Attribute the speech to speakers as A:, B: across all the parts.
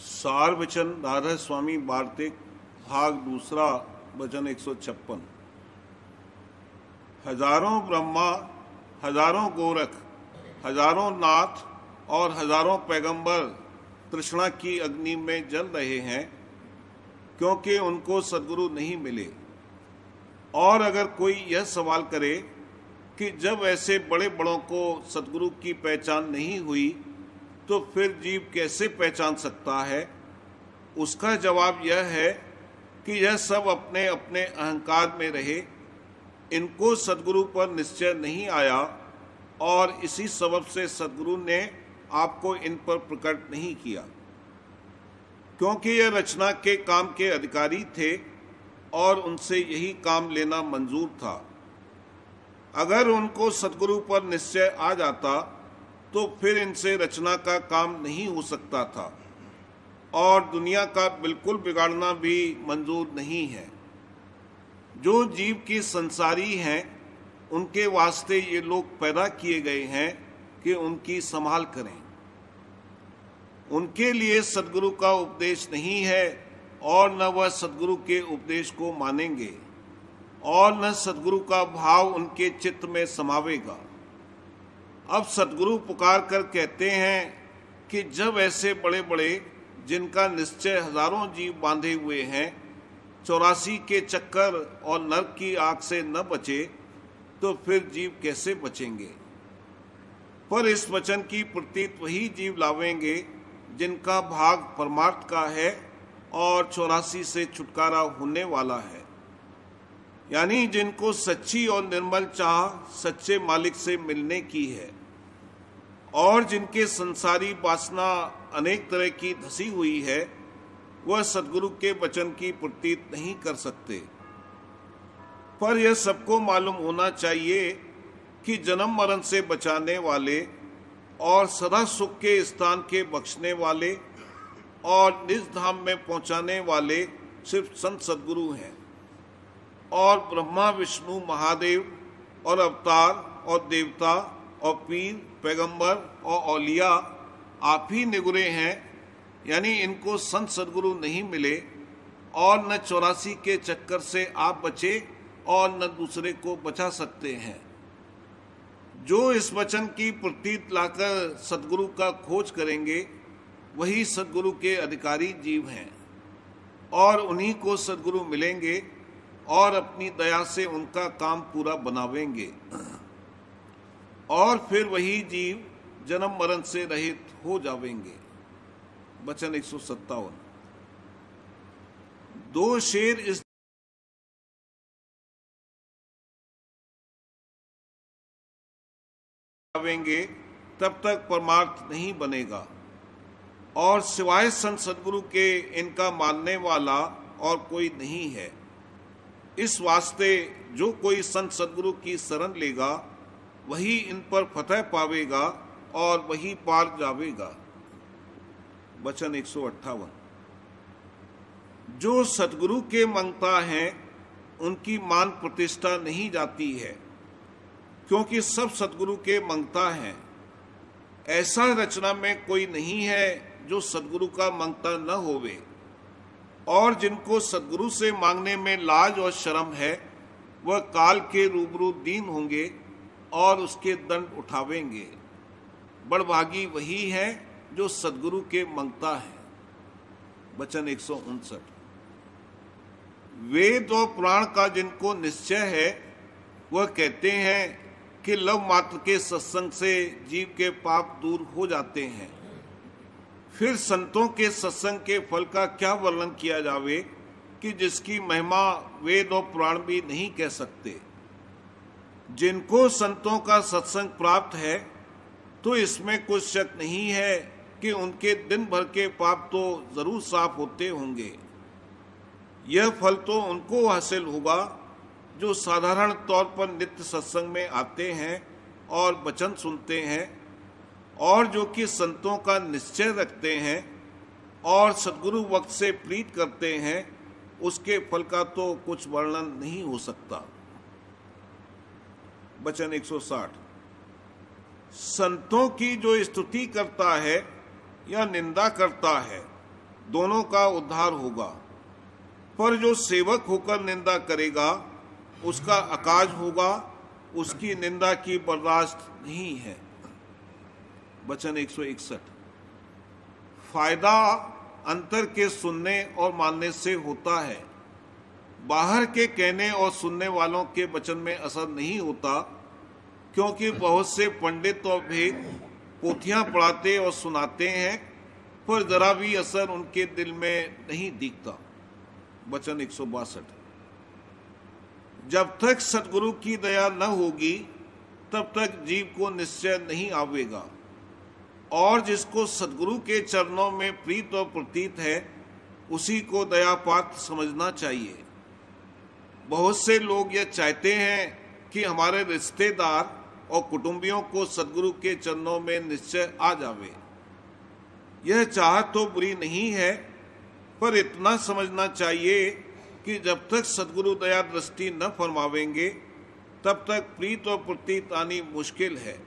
A: सार वचन राधा स्वामी वार्तिक भाग दूसरा वचन 156। हजारों ब्रह्मा, हजारों गोरख, हजारों नाथ और हजारों पैगंबर तृष्णा की अग्नि में जल रहे हैं, क्योंकि उनको सद्गुरु नहीं मिले। और अगर कोई यह सवाल करे कि जब ऐसे बड़े बड़ों को सद्गुरु की पहचान नहीं हुई तो फिर जीव कैसे पहचान सकता है, उसका जवाब यह है कि यह सब अपने अपने अहंकार में रहे, इनको सद्गुरु पर निश्चय नहीं आया और इसी सबब से सद्गुरु ने आपको इन पर प्रकट नहीं किया, क्योंकि यह रचना के काम के अधिकारी थे और उनसे यही काम लेना मंजूर था। अगर उनको सद्गुरु पर निश्चय आ जाता तो फिर इनसे रचना का काम नहीं हो सकता था और दुनिया का बिल्कुल बिगाड़ना भी मंजूर नहीं है। जो जीव की संसारी हैं, उनके वास्ते ये लोग पैदा किए गए हैं कि उनकी संभाल करें। उनके लिए सद्गुरु का उपदेश नहीं है और न वह सद्गुरु के उपदेश को मानेंगे और न सद्गुरु का भाव उनके चित्त में समावेगा। अब सद्गुरु पुकार कर कहते हैं कि जब ऐसे बड़े बड़े जिनका निश्चय हजारों जीव बांधे हुए हैं 84 के चक्कर और नरक की आग से न बचे तो फिर जीव कैसे बचेंगे। पर इस वचन की प्रतीत वही जीव लावेंगे जिनका भाग परमार्थ का है और 84 से छुटकारा होने वाला है, यानी जिनको सच्ची और निर्मल चाह सच्चे मालिक से मिलने की है और जिनके संसारी वासना अनेक तरह की धसी हुई है, वह सद्गुरु के वचन की प्रतीत नहीं कर सकते। पर यह सबको मालूम होना चाहिए कि जन्म मरण से बचाने वाले और सदा सुख के स्थान के बख्शने वाले और निज धाम में पहुंचाने वाले सिर्फ संत सद्गुरु हैं और ब्रह्मा विष्णु महादेव और अवतार और देवता और पीर पैगंबर और औलिया आप ही निगुरे हैं, यानी इनको संत सद्गुरु नहीं मिले और न 84 के चक्कर से आप बचे और न दूसरे को बचा सकते हैं। जो इस वचन की प्रतीत लाकर सद्गुरु का खोज करेंगे वही सद्गुरु के अधिकारी जीव हैं और उन्हीं को सद्गुरु मिलेंगे और अपनी दया से उनका काम पूरा बनावेंगे और फिर वही जीव जन्म मरण से रहित हो जावेंगे। वचन 157। दो शेर इस जावेंगे तब तक परमार्थ नहीं बनेगा और सिवाय संत सद्गुरु के इनका मानने वाला और कोई नहीं है। इस वास्ते जो कोई संत सद्गुरु की शरण लेगा वही इन पर फतह पावेगा और वही पार जावेगा। वचन 158। जो सद्गुरु के मंगता हैं उनकी मान प्रतिष्ठा नहीं जाती है, क्योंकि सब सद्गुरु के मंगता हैं। ऐसा रचना में कोई नहीं है जो सद्गुरु का मंगता न होवे और जिनको सद्गुरु से मांगने में लाज और शर्म है वह काल के रूबरू दीन होंगे और उसके दंड उठावेंगे। बड़भागी वही है जो सद्गुरु के मंगता है। वचन 159। वेद और पुराण का जिनको निश्चय है वह कहते हैं कि लव मात्र के सत्संग से जीव के पाप दूर हो जाते हैं। फिर संतों के सत्संग के फल का क्या वर्णन किया जावे कि जिसकी महिमा वेद और पुराण भी नहीं कह सकते। जिनको संतों का सत्संग प्राप्त है तो इसमें कुछ शक नहीं है कि उनके दिन भर के पाप तो जरूर साफ होते होंगे। यह फल तो उनको हासिल होगा जो साधारण तौर पर नित्य सत्संग में आते हैं और वचन सुनते हैं और जो कि संतों का निश्चय रखते हैं और सद्गुरु वक्त से प्रीत करते हैं, उसके फल का तो कुछ वर्णन नहीं हो सकता। वचन 160। संतों की जो स्तुति करता है या निंदा करता है, दोनों का उद्धार होगा। पर जो सेवक होकर निंदा करेगा उसका अकाज होगा, उसकी निंदा की बर्दाश्त नहीं है। वचन 161। फायदा अंतर के सुनने और मानने से होता है, बाहर के कहने और सुनने वालों के वचन में असर नहीं होता, क्योंकि बहुत से पंडित और भेद पोथियां पढ़ाते और सुनाते हैं, पर जरा भी असर उनके दिल में नहीं दिखता। वचन 162। जब तक सतगुरु की दया न होगी तब तक जीव को निश्चय नहीं आवेगा, और जिसको सतगुरु के चरणों में प्रीत और प्रतीत है उसी को दया पात्र समझना चाहिए। बहुत से लोग यह चाहते हैं कि हमारे रिश्तेदार और कुटुंबियों को सतगुरु के चरणों में निश्चय आ जावे। यह चाहत तो बुरी नहीं है, पर इतना समझना चाहिए कि जब तक सतगुरु दया दृष्टि न फरमावेंगे तब तक प्रीत और प्रतीत आनी मुश्किल है।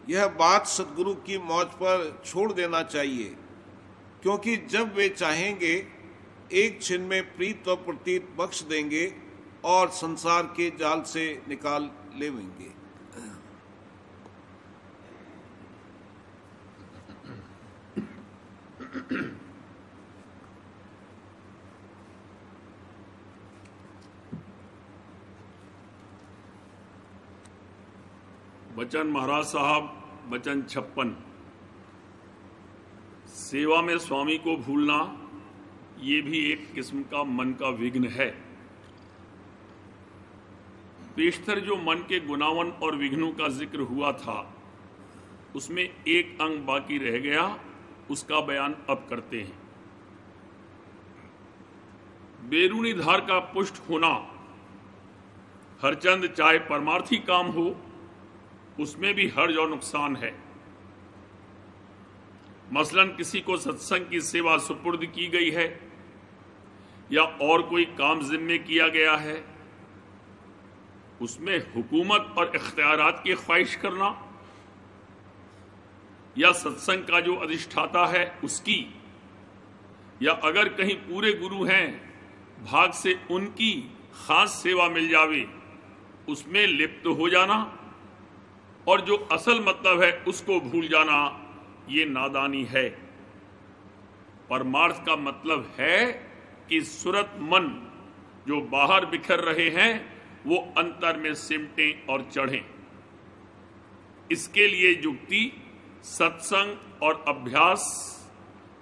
A: यह बात सतगुरु की मौज पर छोड़ देना चाहिए, क्योंकि जब वे चाहेंगे एक क्षण में प्रीत और प्रतीत बख्श देंगे और संसार के जाल से निकाल लेंगे।
B: वचन महाराज साहब, वचन 56। सेवा में स्वामी को भूलना ये भी एक किस्म का मन का विघ्न है। पेशतर जो मन के गुनावन और विघ्नों का जिक्र हुआ था, उसमें एक अंग बाकी रह गया, उसका बयान अब करते हैं। बेरूनी धार का पुष्ट होना, हरचंद चाहे परमार्थी काम हो, उसमें भी हर्ज और नुकसान है। मसलन किसी को सत्संग की सेवा सुपुर्द की गई है या और कोई काम जिम्मे किया गया है, उसमें हुकूमत और इख्तियारात की ख्वाहिश करना या सत्संग का जो अधिष्ठाता है उसकी, या अगर कहीं पूरे गुरु हैं भाग से उनकी खास सेवा मिल जावे उसमें लिप्त हो जाना, और जो असल मतलब है उसको भूल जाना, ये नादानी है। परमार्थ का मतलब है कि सुरत मन जो बाहर बिखर रहे हैं वो अंतर में सिमटें और चढ़ें। इसके लिए युक्ति, सत्संग और अभ्यास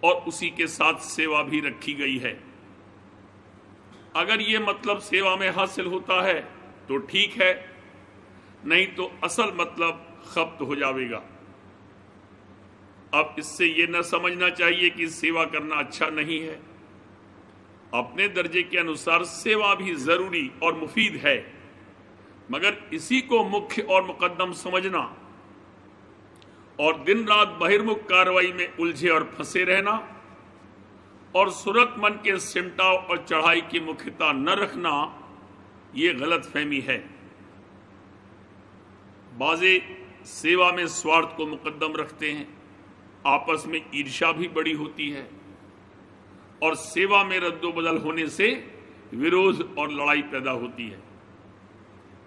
B: और उसी के साथ सेवा भी रखी गई है। अगर ये मतलब सेवा में हासिल होता है तो ठीक है, नहीं तो असल मतलब खप्त हो जाएगा। अब इससे यह न समझना चाहिए कि सेवा करना अच्छा नहीं है। अपने दर्जे के अनुसार सेवा भी जरूरी और मुफीद है, मगर इसी को मुख्य और मुकद्दम समझना और दिन रात बहिर्मुख कार्रवाई में उलझे और फंसे रहना और सुरत मन के सिमटाव और चढ़ाई की मुख्यता न रखना, ये गलत फहमी है। बाजे सेवा में स्वार्थ को मुकद्दम रखते हैं, आपस में ईर्ष्या भी बड़ी होती है और सेवा में रद्दोबदल होने से विरोध और लड़ाई पैदा होती है।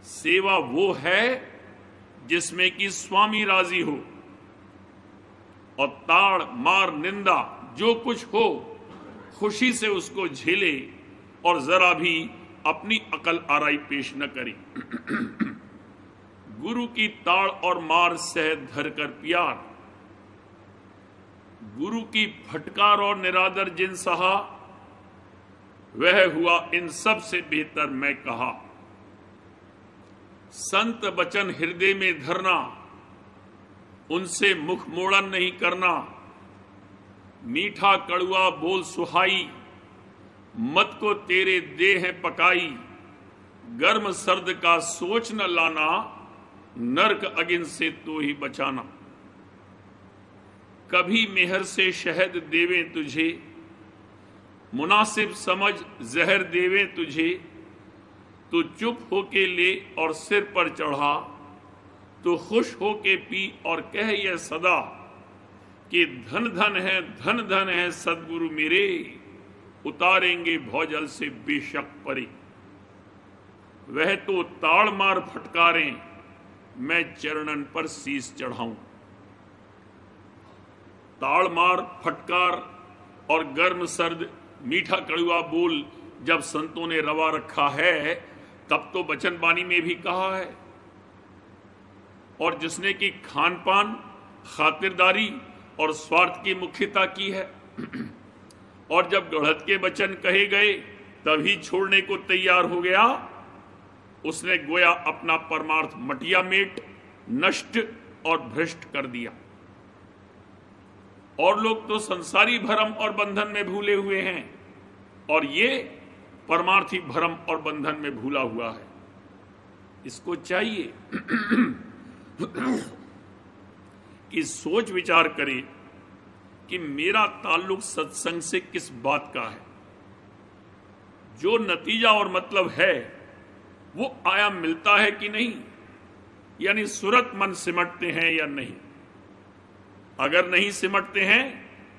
B: सेवा वो है जिसमें कि स्वामी राजी हो और ताड़ मार निंदा जो कुछ हो खुशी से उसको झेले और जरा भी अपनी अकल आराई पेश न करे। गुरु की ताड़ और मार सह धर कर प्यार, गुरु की फटकार और निरादर जिन सहा, वह हुआ इन सब से बेहतर मैं कहा। संत वचन हृदय में धरना, उनसे मुख मोड़न नहीं करना। मीठा कड़ुआ बोल सुहाई, मत को तेरे देह पकाई। गर्म सर्द का सोच न लाना, नरक अगिन से तो ही बचाना। कभी मेहर से शहद देवे तुझे, मुनासिब समझ जहर देवे तुझे। तो चुप होके ले और सिर पर चढ़ा, तो खुश होके पी और कह यह सदा कि धन धन है सदगुरु मेरे, उतारेंगे भौजल से बेशक परे। वह तो ताड़ मार फटकारें, मैं चरणन पर शीस चढ़ाऊं। ताड़ मार फटकार और गर्म सर्द मीठा कड़वा बोल जब संतों ने रवा रखा है, तब तो वचन बानी में भी कहा है। और जिसने की खान पान, खातिरदारी और स्वार्थ की मुख्यता की है, और जब गढ़त के वचन कहे गए तभी छोड़ने को तैयार हो गया, उसने गोया अपना परमार्थ मटिया मेट, नष्ट और भ्रष्ट कर दिया। और लोग तो संसारी भरम और बंधन में भूले हुए हैं, और ये परमार्थी भरम और बंधन में भूला हुआ है। इसको चाहिए कि सोच विचार करे कि मेरा ताल्लुक सत्संग से किस बात का है। जो नतीजा और मतलब है वो आयाम मिलता है कि नहीं, यानी सुरत मन सिमटते हैं या नहीं। अगर नहीं सिमटते हैं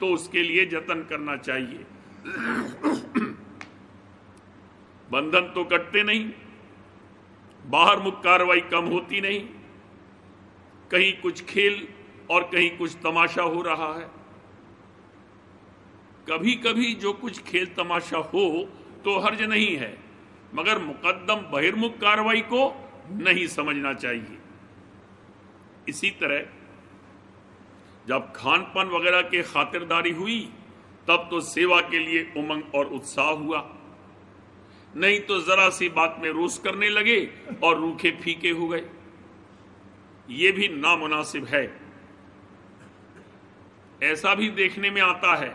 B: तो उसके लिए जतन करना चाहिए। बंधन तो कटते नहीं, बाहर मुख कार्रवाई कम होती नहीं, कहीं कुछ खेल और कहीं कुछ तमाशा हो रहा है। कभी कभी जो कुछ खेल तमाशा हो तो हर्ज नहीं है, मगर मुकद्दम बहिर्मुख कार्रवाई को नहीं समझना चाहिए। इसी तरह जब खानपान वगैरह के खातिरदारी हुई तब तो सेवा के लिए उमंग और उत्साह हुआ, नहीं तो जरा सी बात में रोष करने लगे और रूखे फीके हो गए। ये भी नामुनासिब है। ऐसा भी देखने में आता है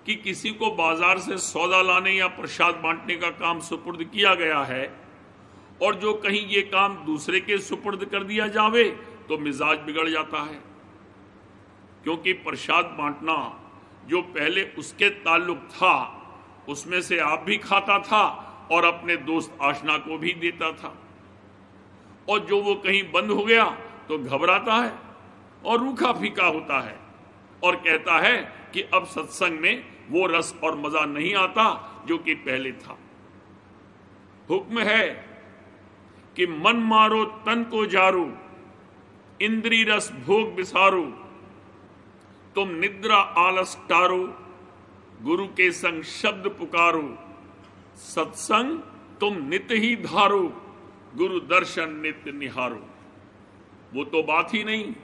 B: कि किसी को बाजार से सौदा लाने या प्रसाद बांटने का काम सुपुर्द किया गया है, और जो कहीं ये काम दूसरे के सुपुर्द कर दिया जावे तो मिजाज बिगड़ जाता है, क्योंकि प्रसाद बांटना जो पहले उसके ताल्लुक था उसमें से आप भी खाता था और अपने दोस्त आशना को भी देता था, और जो वो कहीं बंद हो गया तो घबराता है और रूखा फीका होता है और कहता है कि अब सत्संग में वो रस और मजा नहीं आता जो कि पहले था। हुक्म है कि मन मारो तन को जारो, इंद्री रस भोग बिसारो, तुम निद्रा आलस टारो, गुरु के संग शब्द पुकारो, सत्संग तुम नित ही धारो, गुरु दर्शन नित्य निहारो। वो तो बात ही नहीं,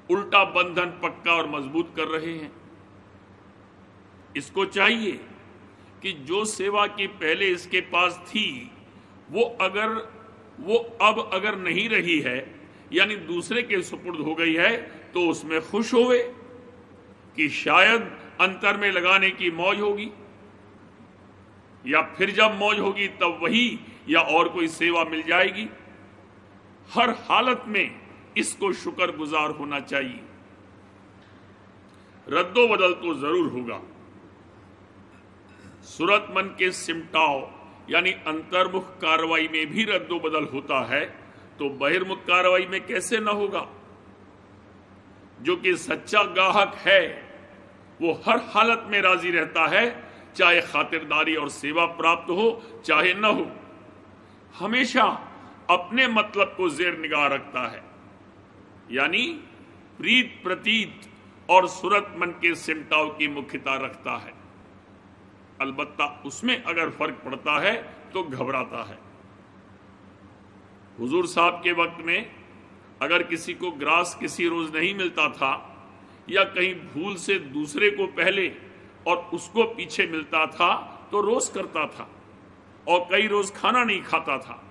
B: उल्टा बंधन पक्का और मजबूत कर रहे हैं। इसको चाहिए कि जो सेवा की पहले इसके पास थी वो अब अगर नहीं रही है, यानी दूसरे के सुपुर्द हो गई है, तो उसमें खुश होवे कि शायद अंतर में लगाने की मौज होगी, या फिर जब मौज होगी तब वही या और कोई सेवा मिल जाएगी। हर हालत में इसको शुक्रगुजार होना चाहिए। रद्दो बदल तो जरूर होगा। सुरत मन के सिमटाव यानी अंतर्मुख कार्रवाई में भी रद्दो बदल होता है, तो बहिर्मुख कार्रवाई में कैसे न होगा। जो कि सच्चा गाहक है वो हर हालत में राजी रहता है, चाहे खातिरदारी और सेवा प्राप्त हो चाहे न हो, हमेशा अपने मतलब को जेर निगाह रखता है। यानी प्रीत प्रतीत और सुरत मन के सिमटाव की मुख्यता रखता है। अलबत्ता उसमें अगर फर्क पड़ता है तो घबराता है। हुजूर साहब के वक्त में अगर किसी को ग्रास किसी रोज नहीं मिलता था, या कहीं भूल से दूसरे को पहले और उसको पीछे मिलता था, तो रोज करता था और कई रोज खाना नहीं खाता था।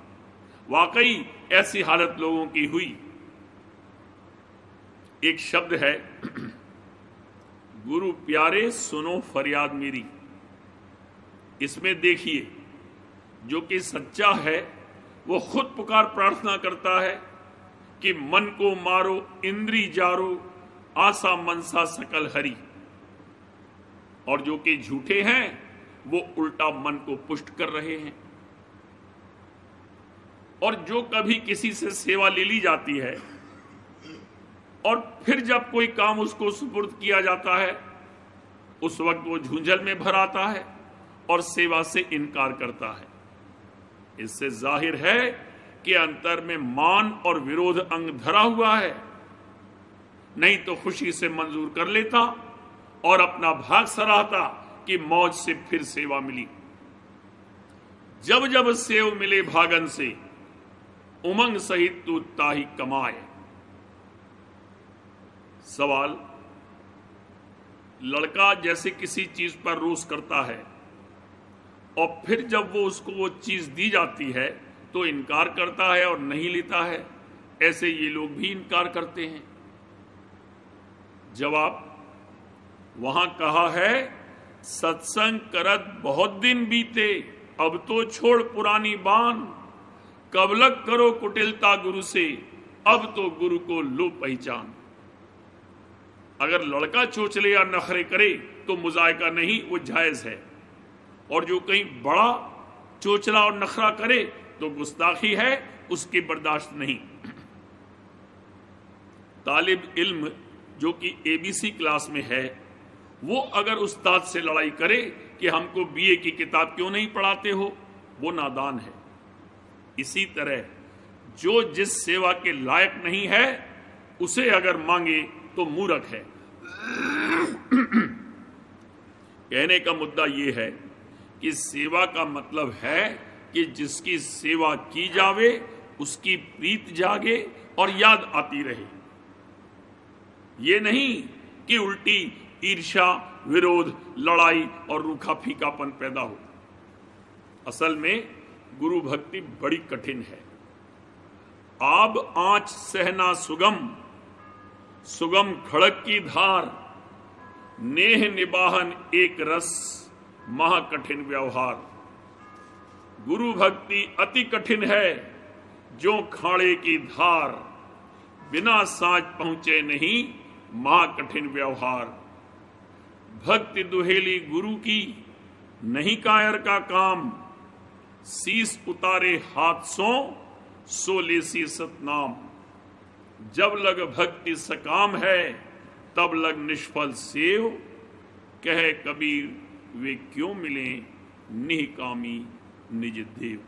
B: वाकई ऐसी हालत लोगों की हुई। एक शब्द है, गुरु प्यारे सुनो फरियाद मेरी। इसमें देखिए, जो कि सच्चा है वो खुद पुकार प्रार्थना करता है कि मन को मारो इंद्री जारो, आशा मनसा सकल हरी। और जो कि झूठे हैं वो उल्टा मन को पुष्ट कर रहे हैं। और जो कभी किसी से सेवा ले ली जाती है और फिर जब कोई काम उसको सुपुर्द किया जाता है उस वक्त वो झुंझल में भर आता है और सेवा से इनकार करता है। इससे जाहिर है कि अंतर में मान और विरोध अंग धरा हुआ है, नहीं तो खुशी से मंजूर कर लेता और अपना भाग सराहता कि मौज से फिर सेवा मिली। जब जब सेव मिले भागन से उमंग सहित तू ताही कमाए। सवाल, लड़का जैसे किसी चीज पर रोष करता है और फिर जब वो उसको वो चीज दी जाती है तो इनकार करता है और नहीं लेता है, ऐसे ये लोग भी इनकार करते हैं। जवाब, वहां कहा है सत्संग करत बहुत दिन बीते, अब तो छोड़ पुरानी बान, कबलक करो कुटिलता गुरु से, अब तो गुरु को लो पहचान। अगर लड़का चोचले या नखरे करे तो मुजायका नहीं, वो जायज है, और जो कहीं बड़ा चोचला और नखरा करे तो गुस्ताखी है, उसकी बर्दाश्त नहीं। तालिब इल्म जो कि एबीसी क्लास में है वो अगर उस्ताद से लड़ाई करे कि हमको बीए की किताब क्यों नहीं पढ़ाते हो, वो नादान है। इसी तरह जो जिस सेवा के लायक नहीं है उसे अगर मांगे तो मूर्ख है। कहने का मुद्दा यह है कि सेवा का मतलब है कि जिसकी सेवा की जावे उसकी प्रीत जागे और याद आती रहे। ये नहीं कि उल्टी ईर्ष्या, विरोध, लड़ाई और रूखा फीकापन पैदा हो। असल में गुरु भक्ति बड़ी कठिन है। आब आंच सहना सुगम, सुगम खड़क की धार, नेह निबाहन एक रस, महा कठिन व्यवहार। गुरु भक्ति अति कठिन है, जो खाड़े की धार, बिना सांच पहुंचे नहीं, महा कठिन व्यवहार। भक्ति दुहेली गुरु की, नहीं कायर का काम, शीस उतारे हाथ सो लेसी सतनाम। जब लग भक्ति सकाम है, तब लग निष्फल सेव, कहे कबीर वे क्यों मिले निहकामी निज देव।